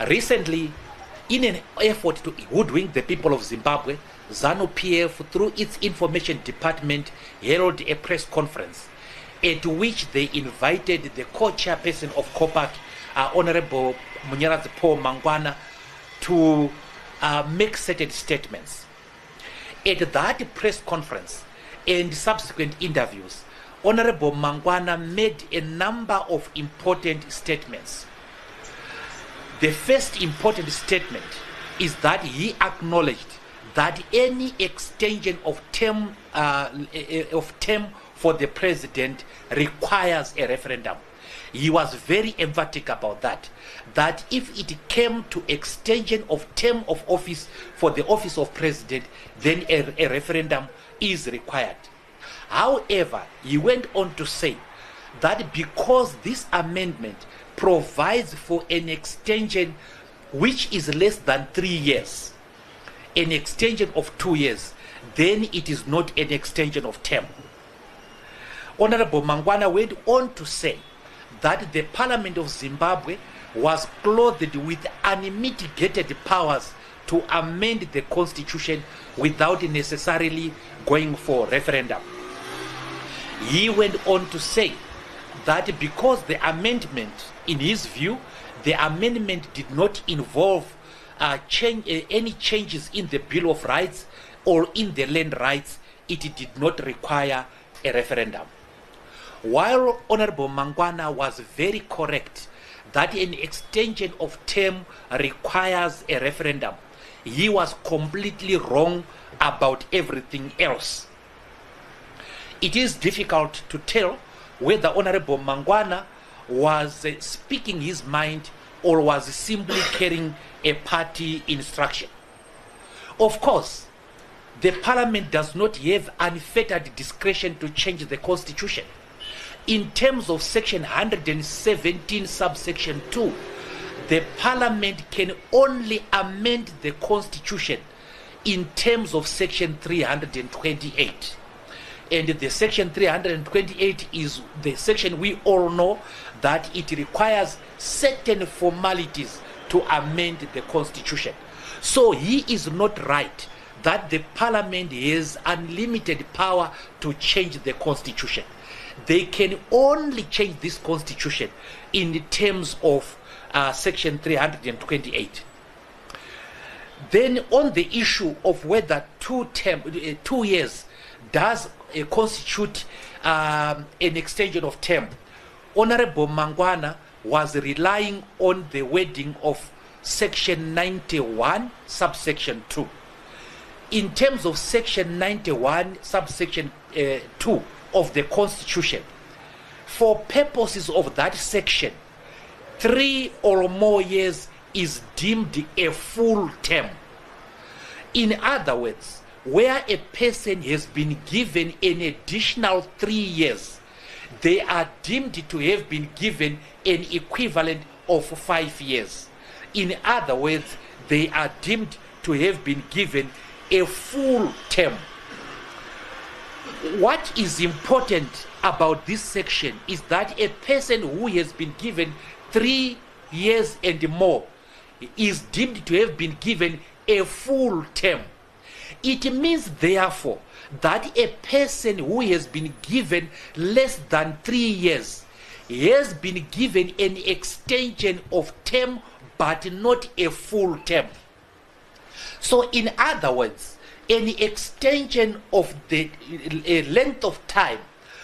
Recently, in an effort to hoodwink the people of Zimbabwe, ZANU-PF, through its information department, held a press conference at which they invited the co-chairperson of COPAC, Honorable Paul Manguana, to make certain statements. At that press conference and subsequent interviews, Honorable Manguana made a number of important statements. The first important statement is that he acknowledged that any extension of term for the president requires a referendum. He was very emphatic about that if it came to extension of term of office for the office of president, then a referendum is required. However, he went on to say that because this amendment provides for an extension which is less than 3 years, an extension of 2 years, then it is not an extension of term. Honorable Manguana went on to say that the Parliament of Zimbabwe was clothed with unmitigated powers to amend the constitution without necessarily going for referendum. He went on to say that because the amendment, in his view, the amendment did not involve any changes in the Bill of Rights or in the land rights, it did not require a referendum. While Honorable Manguana was very correct that an extension of term requires a referendum, he was completely wrong about everything else. It is difficult to tell whether Honorable Manguana was speaking his mind or was simply carrying a party instruction. Of course, the Parliament does not have unfettered discretion to change the constitution. In terms of section 117 subsection 2, the Parliament can only amend the constitution in terms of section 328. And the section 328 is the section we all know that it requires certain formalities to amend the constitution. So he is not right that the Parliament has unlimited power to change the constitution. They can only change this constitution in terms of section 328. Then on the issue of whether 2 years does constitute an extension of term, Honorable Manguana was relying on the wording of section 91 subsection 2. In terms of section 91 subsection 2 of the constitution, for purposes of that section, 3 or more years is deemed a full term. In other words, where a person has been given an additional 3 years, they are deemed to have been given an equivalent of 5 years. In other words, they are deemed to have been given a full term. What is important about this section is that a person who has been given 3 years and more is deemed to have been given a full term. It means, therefore, that a person who has been given less than 3 years has been given an extension of term but not a full term. So in other words, an extension of the length of time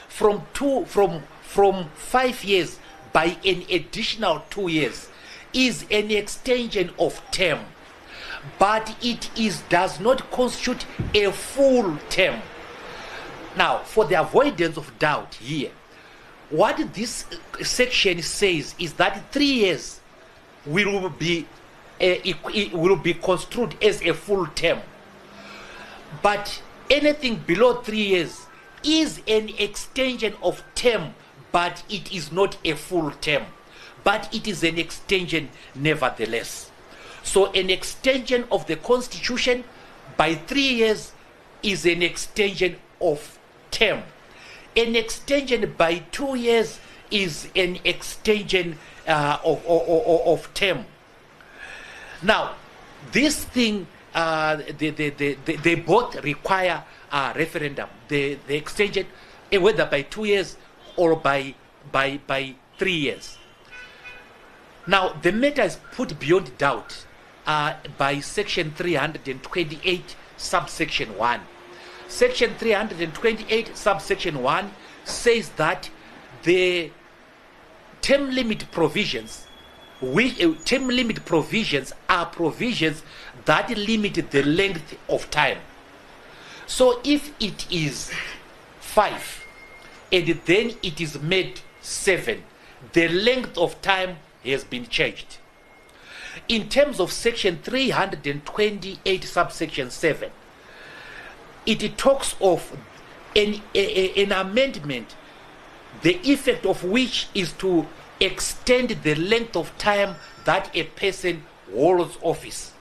from 5 years by an additional 2 years is an extension of term, but it does not constitute a full term. Now, for the avoidance of doubt here, what this section says is that 3 years will be construed as a full term, but anything below 3 years is an extension of term, but it is not a full term, but it is an extension nevertheless. So an extension of the constitution by 3 years is an extension of term. An extension by 2 years is an extension of term. Now, this thing, they both require a referendum. The extension, whether by 2 years or by 3 years. Now, the matter is put beyond doubt by Section 328, subsection 1. Section 328, subsection 1 says that the term limit provisions are provisions that limit the length of time. So if it is 5 and then it is made 7, the length of time has been changed. In terms of Section 328, subsection 7, it talks of an amendment, the effect of which is to extend the length of time that a person holds office.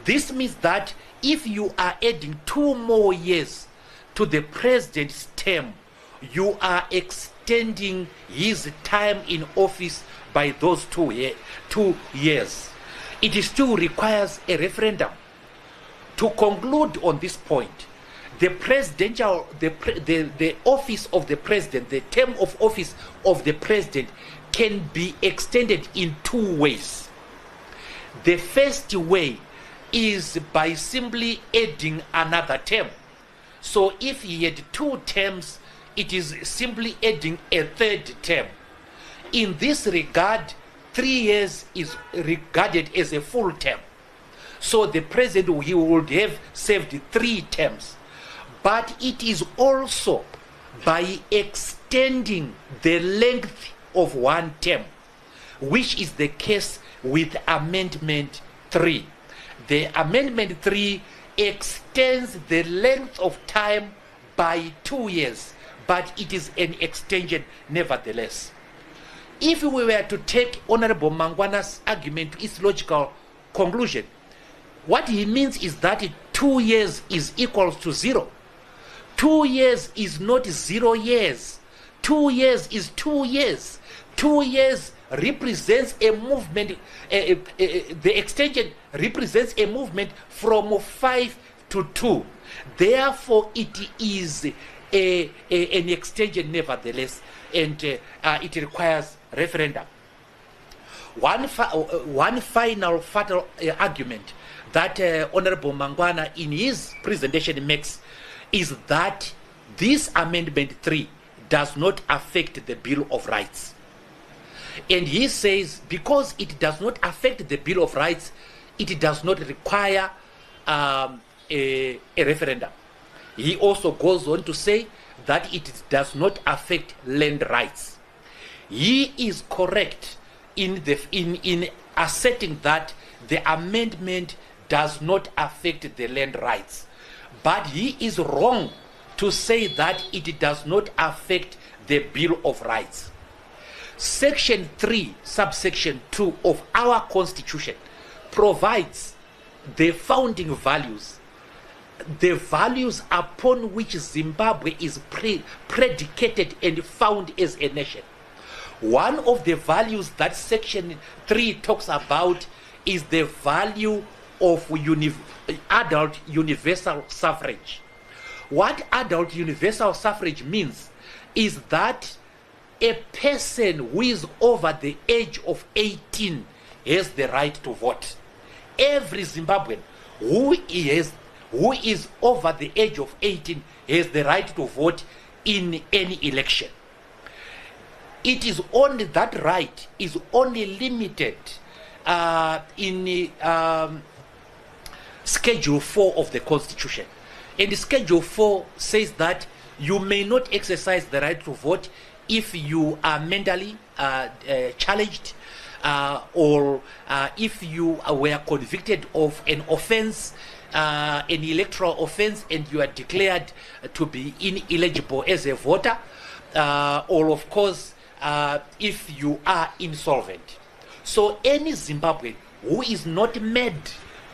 This means that if you are adding 2 more years to the president's term, you are extending his time in office by those 2 years. It still requires a referendum. To conclude on this point, the office of the president, the term of office of the president can be extended in 2 ways. The first way is by simply adding another term. So if he had 2 terms, it is simply adding a 3rd term. In this regard, 3 years is regarded as a full term. So the president, he would have served 3 terms. But it is also by extending the length of 1 term, which is the case with Amendment 3. The Amendment 3 extends the length of time by 2 years, but it is an extension nevertheless. If we were to take Honorable Manguana's argument to its logical conclusion, what he means is that 2 years is equal to 0. 2 years is not 0 years. 2 years is 2 years. 2 years represents a movement. The extension represents a movement from 5 to 2. Therefore, it is an extension nevertheless, and it requires referendum. One final fatal argument that Honorable Manguana in his presentation makes is that this Amendment 3 does not affect the Bill of Rights. And he says because it does not affect the Bill of Rights, it does not require a referendum. He also goes on to say that it does not affect land rights. He is correct in asserting that the amendment does not affect the land rights. But he is wrong to say that it does not affect the Bill of Rights. Section 3, subsection 2 of our Constitution provides the founding values, the values upon which Zimbabwe is predicated and found as a nation. One of the values that Section 3 talks about is the value of adult universal suffrage. What adult universal suffrage means is that a person who is over the age of 18 has the right to vote. Every Zimbabwean who is over the age of 18 has the right to vote in any election. It is only that right is only limited in Schedule 4 of the Constitution. And Schedule 4 says that you may not exercise the right to vote if you are mentally challenged or if you were convicted of an offense, an electoral offense, and you are declared to be ineligible as a voter, or of course if you are insolvent. So any Zimbabwean who is not mad,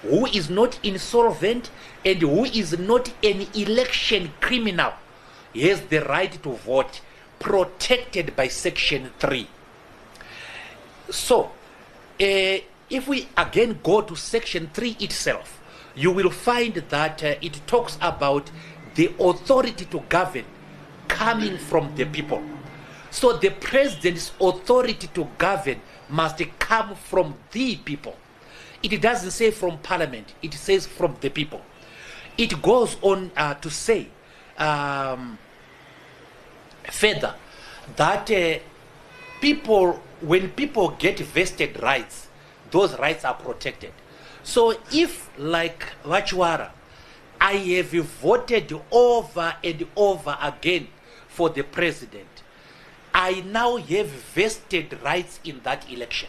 who is not insolvent, and who is not an election criminal has the right to vote, protected by Section 3. So if we again go to section 3 itself, you will find that it talks about the authority to govern coming from the people. So the president's authority to govern must come from the people. It doesn't say from parliament, it says from the people. It goes on to say further that when people get vested rights, those rights are protected. So if, like Vachuara, I have voted over and over again for the president, I now have vested rights in that election.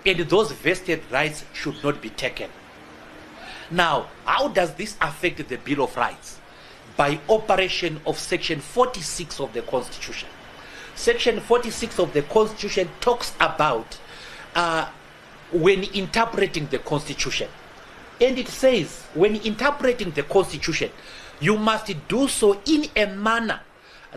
And those vested rights should not be taken. Now, how does this affect the Bill of Rights? By operation of Section 46 of the Constitution. Section 46 of the Constitution talks about when interpreting the Constitution. And it says, when interpreting the Constitution, you must do so in a manner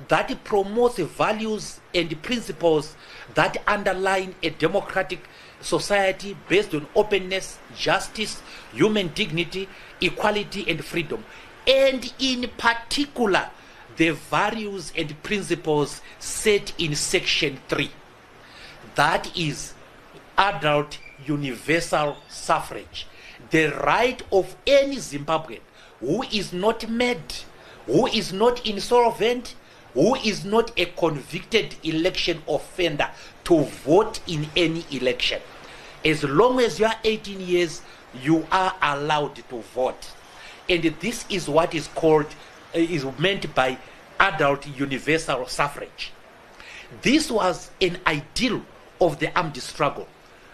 that promotes values and principles that underline a democratic society based on openness, justice, human dignity, equality, and freedom. And in particular, the values and principles set in Section 3. That is adult universal suffrage. The right of any Zimbabwean who is not mad, who is not insolvent, who is not a convicted election offender to vote in any election. As long as you are 18 years, you are allowed to vote. And this is what is called, is meant by adult universal suffrage. This was an ideal of the armed struggle.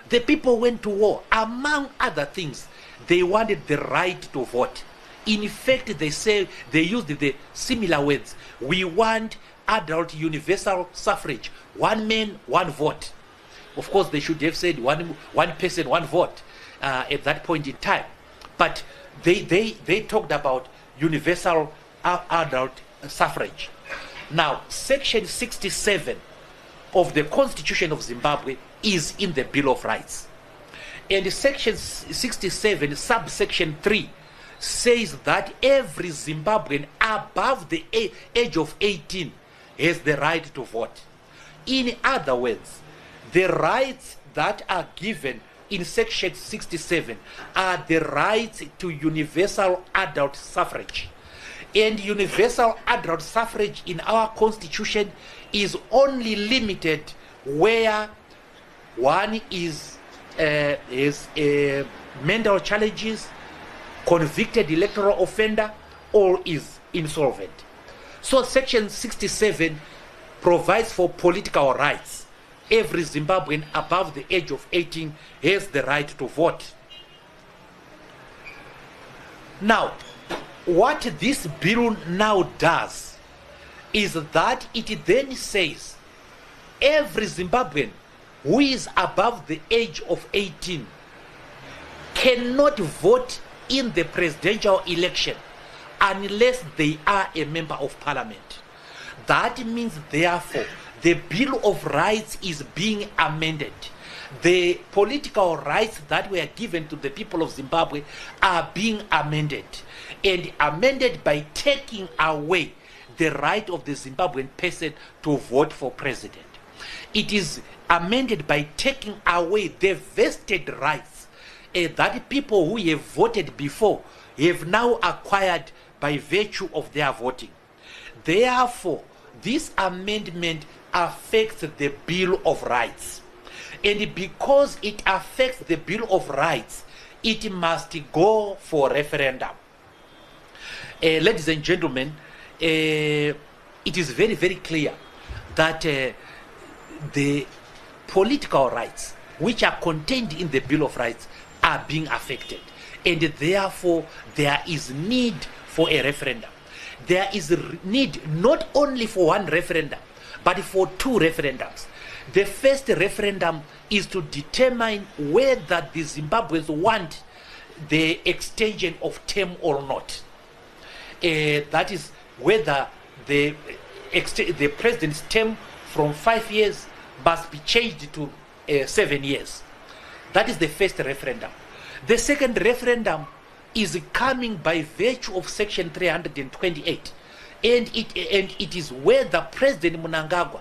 The people went to war. Among other things, they wanted the right to vote. In fact, they used the similar words. We want adult universal suffrage. One man, one vote. Of course, they should have said one person, one vote at that point in time. But they talked about universal adult suffrage. Now, Section 67 of the Constitution of Zimbabwe is in the Bill of Rights. And Section 67, subsection 3, says that every Zimbabwean above the age of 18 has the right to vote. In other words, the rights that are given in Section 67 are the rights to universal adult suffrage. And universal adult suffrage in our Constitution is only limited where one is mental challenges, convicted electoral offender, or is insolvent. So Section 67 provides for political rights. Every Zimbabwean above the age of 18 has the right to vote. Now, what this bill now does is that it then says every Zimbabwean who is above the age of 18 cannot vote in the presidential election unless they are a member of parliament. That means, therefore, the Bill of Rights is being amended. The political rights that were given to the people of Zimbabwe are being amended, and amended by taking away the right of the Zimbabwean person to vote for president. It is amended by taking away the vested rights that people who have voted before have now acquired by virtue of their voting. Therefore, this amendment affects the Bill of Rights. And because it affects the Bill of Rights, it must go for referendum. Ladies and gentlemen, it is very, very clear that the political rights which are contained in the Bill of Rights are being affected. And therefore, there is need for a referendum. There is a need not only for one referendum, but for two referendums. The first referendum is to determine whether the Zimbabweans want the extension of term or not. That is whether the president's term from 5 years must be changed to 7 years. That is the first referendum. The second referendum is coming by virtue of Section 328, and it is where the President Mnangagwa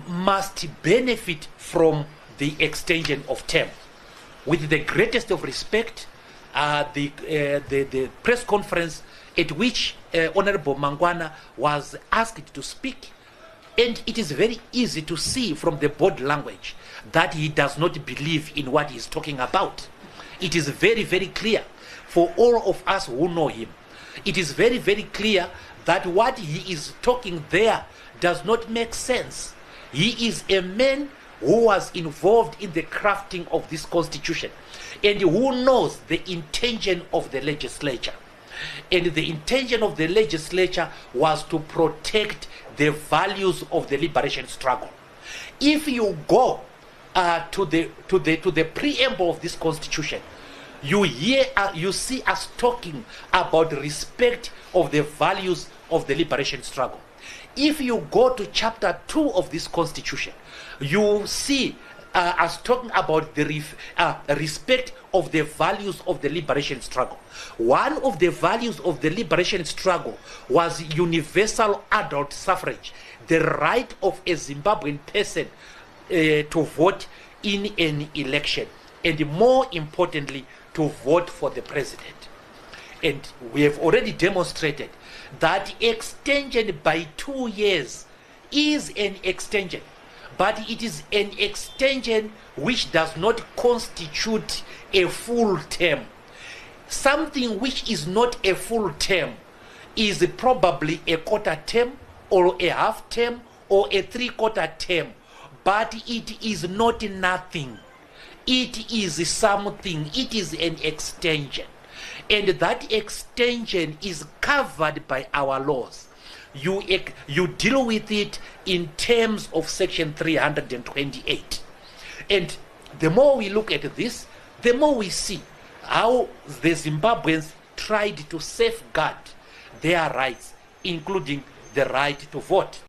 must benefit from the extension of term. With the greatest of respect, the press conference at which Honorable Manguana was asked to speak, and it is very easy to see from the body language that he does not believe in what he is talking about. It is very, very clear for all of us who know him. It is very, very clear that what he is talking there does not make sense. He is a man who was involved in the crafting of this constitution and who knows the intention of the legislature. And the intention of the legislature was to protect the values of the liberation struggle. If you go to the preamble of this constitution, you see us talking about respect of the values of the liberation struggle. If you go to chapter 2 of this constitution, you see us talking about the respect of the values of the liberation struggle. One of the values of the liberation struggle was universal adult suffrage, the right of a Zimbabwean person to vote in an election, and more importantly, to vote for the president. And we have already demonstrated that extension by 2 years is an extension, but it is an extension which does not constitute a full term. Something which is not a full term is probably a quarter term or a half term or a three-quarter term, but it is not nothing. It is something. It is an extension, and that extension is covered by our laws. You deal with it in terms of Section 328. And the more we look at this, the more we see how the Zimbabweans tried to safeguard their rights, including the right to vote.